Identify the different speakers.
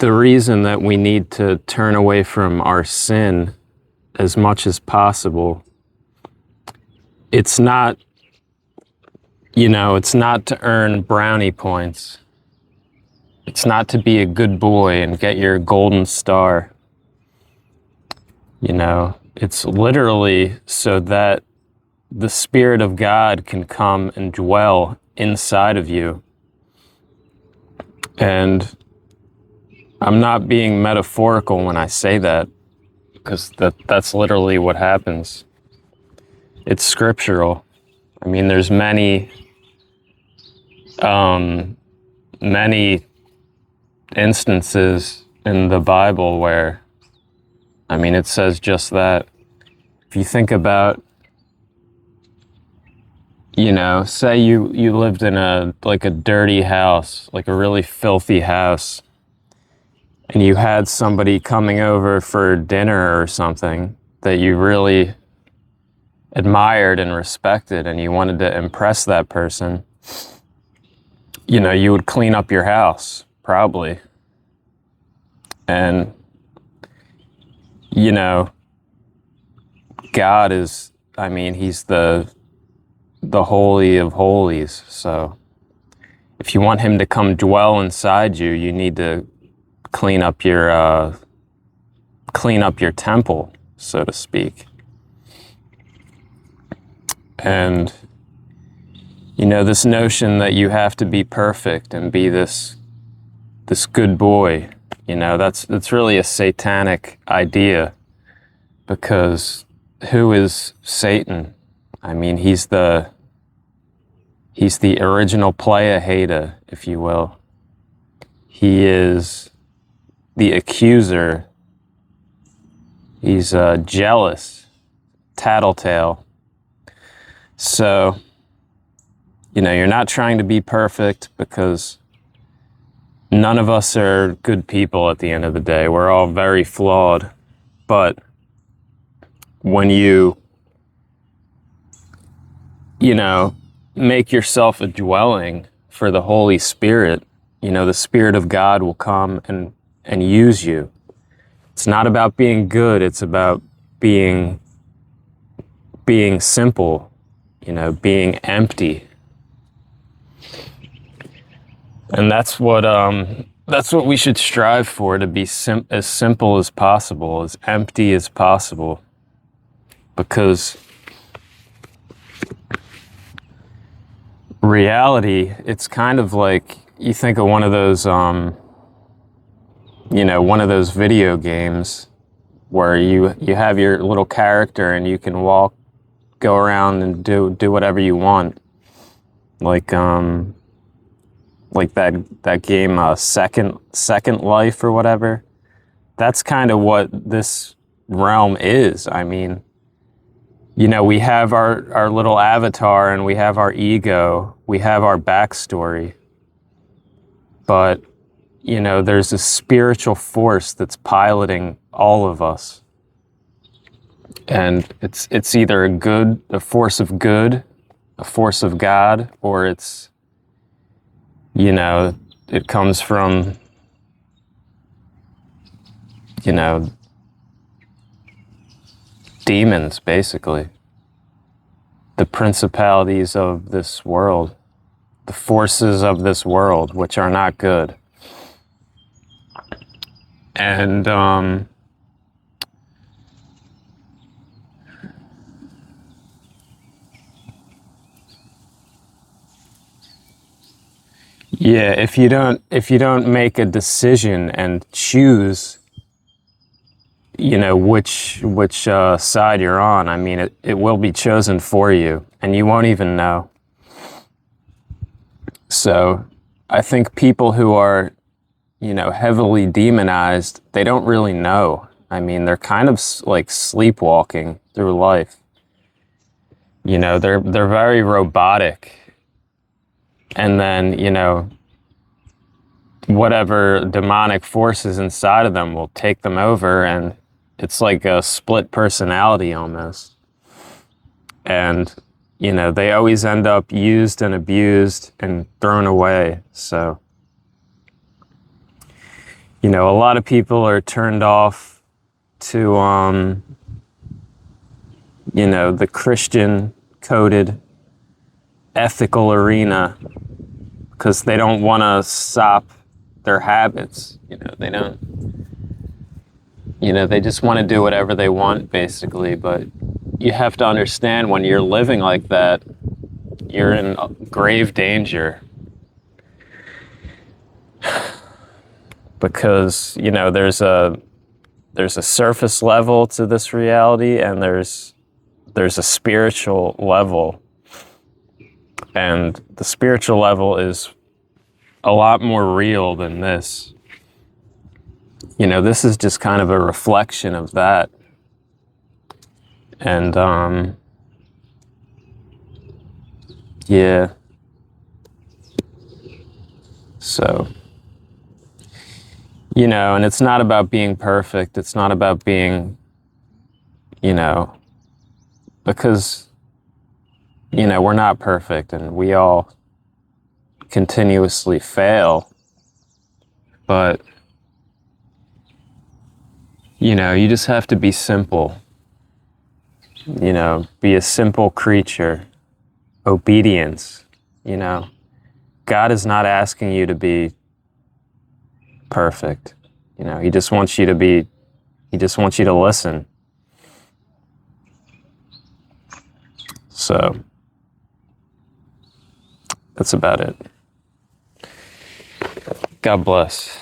Speaker 1: the reason that we need to turn away from our sin as much as possible, it's not, it's not to earn brownie points. It's not to be a good boy and get your golden star. It's literally so that the Spirit of God can come and dwell inside of you. And I'm not being metaphorical when I say that, because that's literally what happens. It's scriptural. I mean, there's many instances in the Bible where, it says just that. If you think about, say you lived in a dirty house, like a really filthy house, and you had somebody coming over for dinner or something that you really admired and respected, and you wanted to impress that person, you would clean up your house, probably. And, God is, he's the Holy of Holies. So if you want him to come dwell inside you, you need to clean up your temple, so to speak. And, this notion that you have to be perfect and be this good boy, that's really a satanic idea, because who is Satan? He's the original playa hater, if you will. He is the accuser. He's jealous, tattletale. So, you're not trying to be perfect, because none of us are good people at the end of the day. We're all very flawed. But when you make yourself a dwelling for the Holy Spirit, the Spirit of God will come and use you. It's not about being good. It's about being simple, being empty. And that's what we should strive for, to be as simple as possible, as empty as possible. Because reality, it's kind of like, you think of one of those video games where you have your little character and you can go around and do whatever you want. Like that game, Second Life or whatever. That's kind of what this realm is. We have our little avatar, and we have our ego, we have our backstory. But, there's a spiritual force that's piloting all of us. And it's either a force of good, a force of God, or it's, it comes from, demons, basically. The principalities of this world, the forces of this world, which are not good. And, yeah, if you don't make a decision and choose, which side you're on, it will be chosen for you, and you won't even know. So I think people who are, heavily demonized, they don't really know. They're kind of like sleepwalking through life. They're very robotic. And then, whatever demonic forces inside of them will take them over, and it's like a split personality almost. And, they always end up used and abused and thrown away. So, A lot of people are turned off to, the Christian coded ethical arena because they don't want to stop their habits. They don't, they just want to do whatever they want, basically. But you have to understand, when you're living like that, you're in grave danger. Because, there's a surface level to this reality, and there's a spiritual level. And the spiritual level is a lot more real than this. This is just kind of a reflection of that. And, yeah. So, and it's not about being perfect. It's not about being, because, we're not perfect, and we all continuously fail. But, you just have to be simple. Be a simple creature. Obedience. God is not asking you to be perfect. He just wants you to listen. So that's about it. God bless.